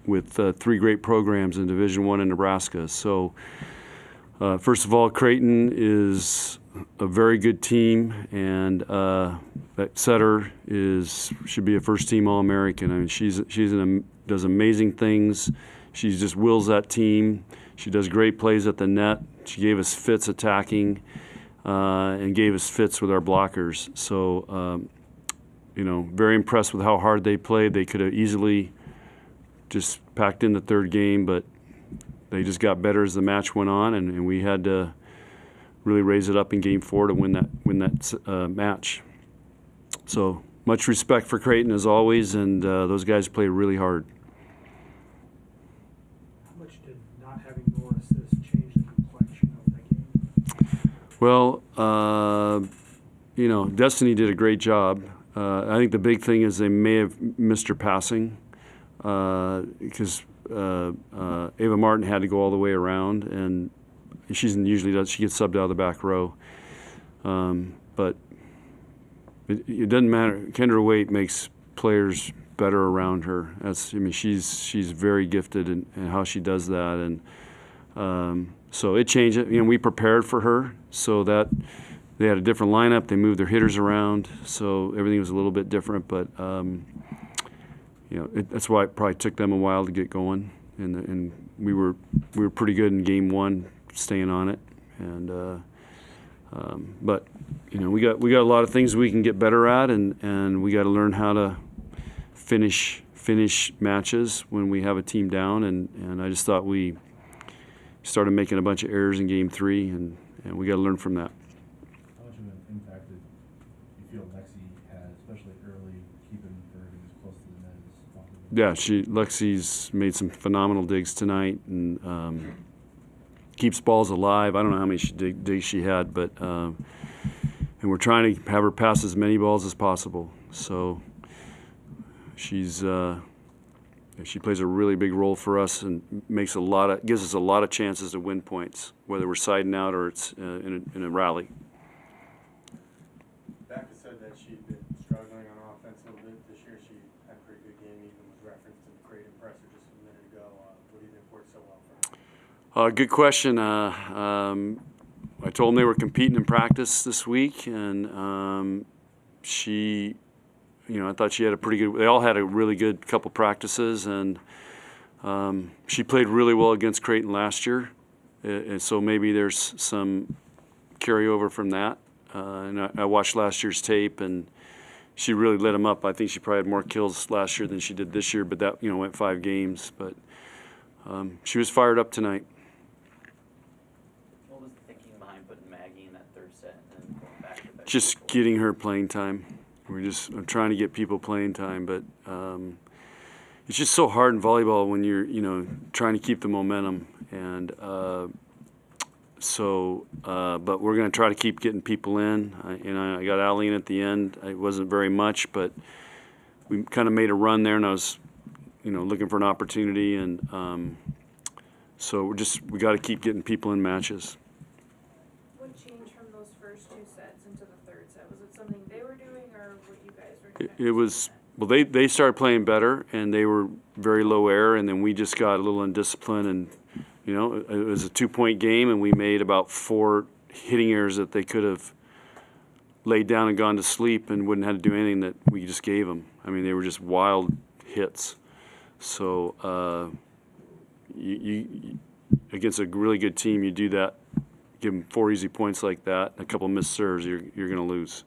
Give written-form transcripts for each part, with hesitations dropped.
with 3 great programs in Division I in Nebraska. So first of all, Creighton is a very good team, and that setter should be a first-team All-American. I mean, she does amazing things. She just wills that team. She does great plays at the net. She gave us fits attacking and gave us fits with our blockers. So, very impressed with how hard they played. They could have easily just packed in the third game, but they just got better as the match went on, and we had to really raise it up in Game 4 to win that match. So much respect for Creighton as always, and those guys played really hard. How much did not having more assists change the complexion of the game? Well, Destiny did a great job. I think the big thing is they may have missed her passing because Ava Martin had to go all the way around, and she usually does. She gets subbed out of the back row. But it doesn't matter. Kendra Waite makes players better around her. She's very gifted in how she does that, and so it changed it. We prepared for her so that they had a different lineup. They moved their hitters around, so everything was a little bit different. But that's why it probably took them a while to get going, and we were pretty good in Game 1, staying on it. And but we got a lot of things we can get better at, and we got to learn how to finish matches when we have a team down. And I just thought we started making a bunch of errors in Game 3, and we got to learn from that. How much of an impact did you feel Lexi had, especially early, keeping her as close to the net as possible? Yeah, Lexi's made some phenomenal digs tonight, and keeps balls alive. I don't know how many digs she had, but and we're trying to have her pass as many balls as possible. So she plays a really big role for us and gives us a lot of chances to win points, whether we're siding out or it's in a rally. Becca said that she'd been struggling on offense a little bit this year. She had a pretty good game, even with reference to the Creighton presser just a minute ago. What do you think worked so well for her? Good question. I told them they were competing in practice this week, and I thought she had a pretty good. They all had a really good couple practices, and she played really well against Creighton last year, and so maybe there's some carryover from that. And I watched last year's tape, and she really lit them up. I think she probably had more kills last year than she did this year, but that went 5 games. But she was fired up tonight. What was the thinking behind putting Maggie in that third set and then going back to back? Just getting her playing time. I'm trying to get people playing time, but it's just so hard in volleyball when you're trying to keep the momentum, and but we're going to try to keep getting people in. I got Aline at the end. It wasn't very much, but we kind of made a run there, and I was looking for an opportunity, and so we got to keep getting people in matches. What changed from those first 2 sets into the third set? Was it something they were doing, or what you guys were doing? It was, well, they started playing better, and they were very low air, and then we just got a little undisciplined, and it was a 2-point game, and we made about 4 hitting errors that they could have laid down and gone to sleep and wouldn't have to do anything that we just gave them. I mean, they were just wild hits. So you against a really good team, you do that, give them 4 easy points like that, and a couple missed serves, you're going to lose.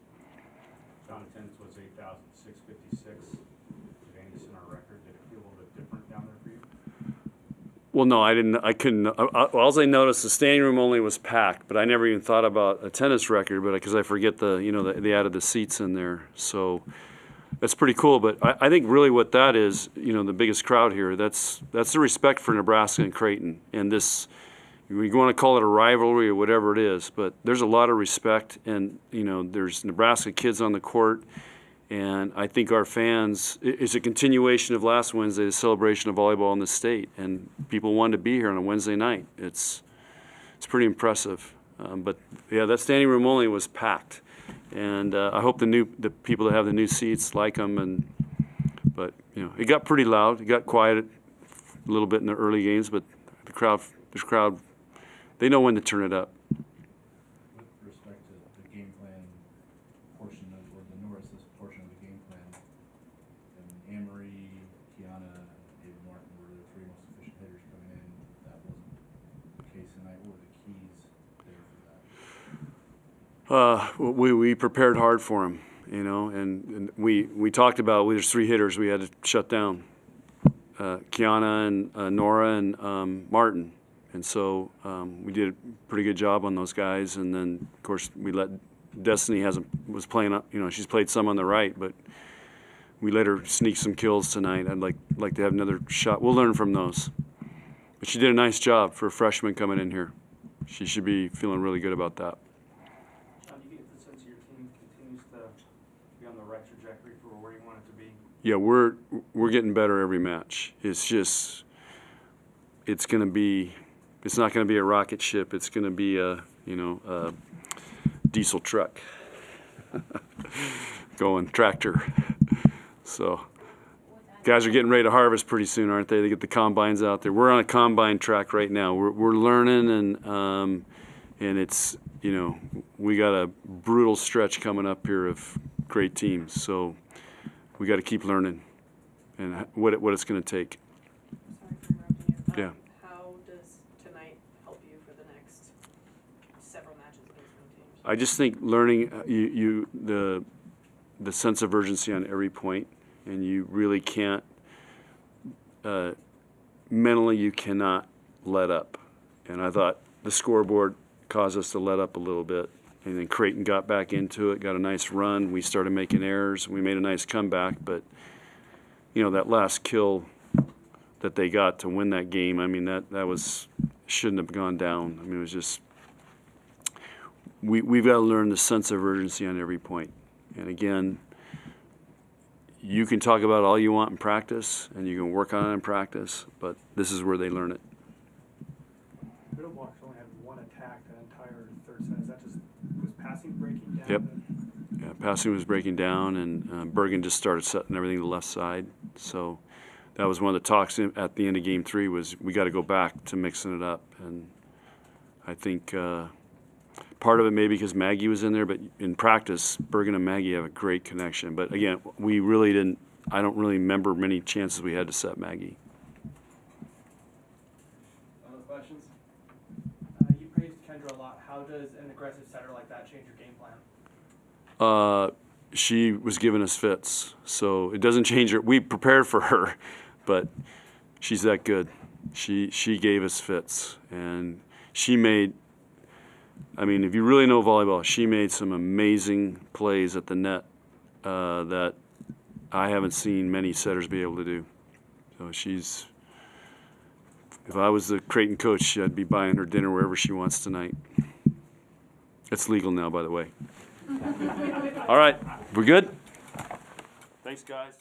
John attendance was 8,656. Advantage in our record. Did it feel a little bit different down there for you? Well, no, I didn't. I couldn't. All I noticed, the standing room only was packed, but I never even thought about a tennis record, but because I forget they added the seats in there, so that's pretty cool. But I think really what that is, the biggest crowd here. That's the respect for Nebraska and Creighton, and this. You want to call it a rivalry or whatever it is, but there's a lot of respect, and there's Nebraska kids on the court, and I think our fans. It's a continuation of last Wednesday, the celebration of volleyball in the state, and people wanted to be here on a Wednesday night. It's pretty impressive, but yeah, that standing room only was packed, and I hope the people that have the new seats like them, but it got pretty loud. It got quiet a little bit in the early games, but the crowd, they know when to turn it up. With respect to the game plan portion of, or the no assist portion of the game plan, and Amory, Kiana, and David Martin were the three most efficient hitters coming in. That wasn't the case tonight. What were the keys there for that? We prepared hard for him, you know, and we talked about there's three hitters we had to shut down, Kiana and Nora and Martin, and so we did a pretty good job on those guys. And then of course we let Destiny was playing up, you know, she's played some on the right, but we let her sneak some kills tonight. I'd like to have another shot. We'll learn from those, but she did a nice job for a freshman coming in here. She should be feeling really good about that. John, do you get the sense your team continues to be on the right trajectory for where you want it to be? Yeah, we're getting better every match. It's just, it's not going to be a rocket ship. It's going to be a diesel truck going tractor. So guys are getting ready to harvest pretty soon, aren't they? They get the combines out there. We're on a combine track right now. We're learning, and it's, you know, we got a brutal stretch coming up here of great teams. So we got to keep learning and what it's going to take. Sorry for interrupting you. Yeah. How does tonight help you for the next several matches against new teams? I just think learning the sense of urgency on every point, and you really can't mentally you cannot let up. And I thought the scoreboard caused us to let up a little bit, and then Creighton got back into it, got a nice run. We started making errors. We made a nice comeback, but you know, that last kill that they got to win that game, I mean, that shouldn't have gone down. I mean, it was just, we've got to learn the sense of urgency on every point. And again, you can talk about all you want in practice, and you can work on it in practice, but this is where they learn it. Middle blocks only had one attack that entire third set. Is that just, was passing breaking down? Yep. Yeah, passing was breaking down, and Bergen just started setting everything to the left side. So that was one of the talks at the end of Game 3 was we got to go back to mixing it up. And I think part of it maybe because Maggie was in there, but in practice, Bergen and Maggie have a great connection. But again, we really didn't. I don't really remember many chances we had to set Maggie. Other questions? You praised Kendra a lot. How does an aggressive setter like that change your game plan? She was giving us fits, so it doesn't change her. We prepared for her, but she's that good. She gave us fits, and she made. I mean, if you really know volleyball, she made some amazing plays at the net that I haven't seen many setters be able to do. So she's. If I was the Creighton coach, I'd be buying her dinner wherever she wants tonight. It's legal now, by the way. All right, we're good? Thanks, guys.